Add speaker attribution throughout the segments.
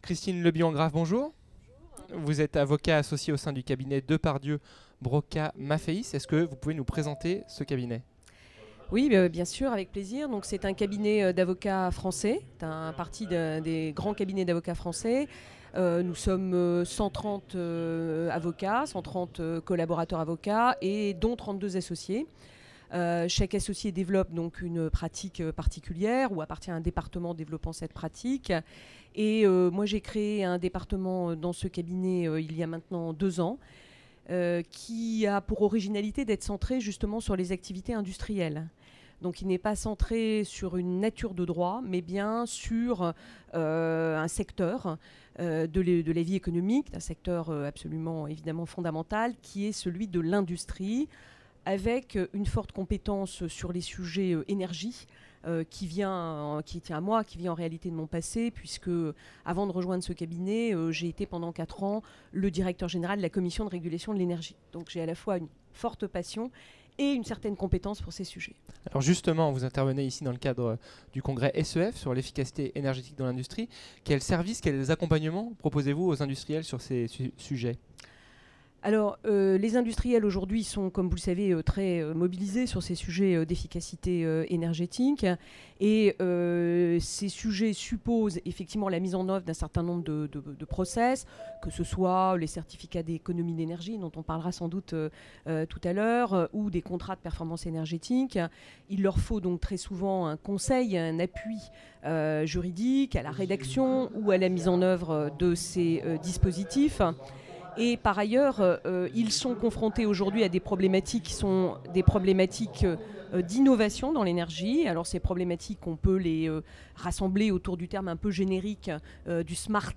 Speaker 1: Christine Lebihan-Graff, bonjour. Vous êtes avocat associé au sein du cabinet Depardieu, Broca, Maffei. Est-ce que vous pouvez nous présenter ce cabinet ?
Speaker 2: Oui, bien sûr, avec plaisir. Donc, c'est un cabinet d'avocats français, un parti des grands cabinets d'avocats français. Nous sommes 130 avocats, 130 collaborateurs avocats et dont 32 associés. Chaque associé développe donc une pratique particulière ou appartient à un département développant cette pratique. Et moi, j'ai créé un département dans ce cabinet il y a maintenant 2 ans qui a pour originalité d'être centré justement sur les activités industrielles. Donc il n'est pas centré sur une nature de droit, mais bien sur un secteur de la vie économique, un secteur absolument évidemment fondamental, qui est celui de l'industrie, avec une forte compétence sur les sujets énergie, qui tient à moi, qui vient en réalité de mon passé, puisque avant de rejoindre ce cabinet, j'ai été pendant 4 ans le directeur général de la commission de régulation de l'énergie. Donc j'ai à la fois une forte passion et une certaine compétence pour ces sujets.
Speaker 1: Alors justement, vous intervenez ici dans le cadre du congrès SEF sur l'efficacité énergétique dans l'industrie. Quels services, quels accompagnements proposez-vous aux industriels sur ces sujets ?
Speaker 2: Alors, les industriels aujourd'hui sont, comme vous le savez, très mobilisés sur ces sujets d'efficacité énergétique. Et ces sujets supposent effectivement la mise en œuvre d'un certain nombre de process, que ce soit les certificats d'économie d'énergie, dont on parlera sans doute tout à l'heure, ou des contrats de performance énergétique. Il leur faut donc très souvent un conseil, un appui juridique à la rédaction ou à la mise en œuvre de ces dispositifs. Et par ailleurs, ils sont confrontés aujourd'hui à des problématiques qui sont des problématiques d'innovation dans l'énergie. Alors ces problématiques, on peut les rassembler autour du terme un peu générique du smart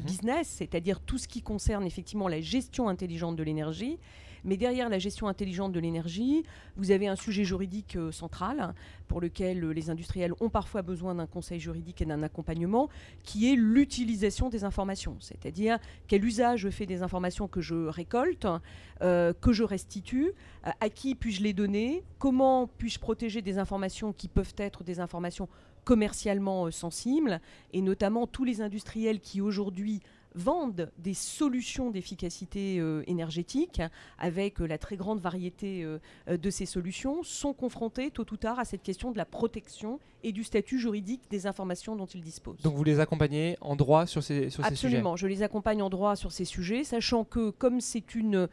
Speaker 2: business, c'est-à-dire tout ce qui concerne effectivement la gestion intelligente de l'énergie. Mais derrière la gestion intelligente de l'énergie, vous avez un sujet juridique central pour lequel les industriels ont parfois besoin d'un conseil juridique et d'un accompagnement, qui est l'utilisation des informations. C'est-à-dire quel usage je fais des informations que je récolte, que je restitue, à qui puis-je les donner, comment puis-je protéger des informations qui peuvent être des informations commercialement sensibles, et notamment tous les industriels qui aujourd'hui vendent des solutions d'efficacité énergétique avec la très grande variété de ces solutions, sont confrontés tôt ou tard à cette question de la protection et du statut juridique des informations dont ils disposent.
Speaker 1: Donc vous les accompagnez en droit sur ces sujets ?
Speaker 2: Absolument, je les accompagne en droit sur ces sujets, sachant que comme c'est une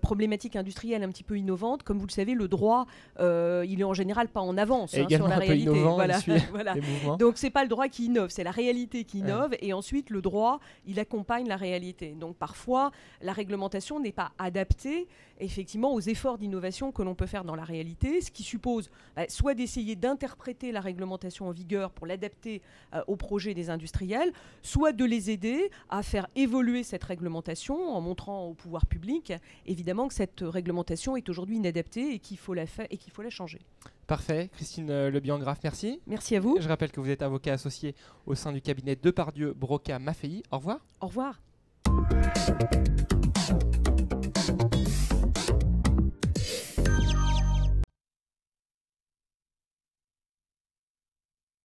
Speaker 2: problématique industrielle un petit peu innovante, comme vous le savez, le droit, il est en général pas en avance sur la réalité.
Speaker 1: Innovant,
Speaker 2: voilà.
Speaker 1: Les mouvements.
Speaker 2: Donc c'est pas le droit qui innove, c'est la réalité qui innove, et ensuite le droit, il accompagne la réalité. Donc parfois, la réglementation n'est pas adaptée effectivement aux efforts d'innovation que l'on peut faire dans la réalité, ce qui suppose soit d'essayer d'interpréter la réglementation en vigueur pour l'adapter aux projets des industriels, soit de les aider à faire évoluer cette réglementation en montrant au pouvoir public évidemment que cette réglementation est aujourd'hui inadaptée et qu'il faut la changer.
Speaker 1: Parfait. Christine Lebihan-Graff, merci.
Speaker 2: Merci à vous.
Speaker 1: Je rappelle que vous êtes avocat associé au sein du cabinet Depardieu, Broca, Maffei. Au revoir.
Speaker 2: Au revoir.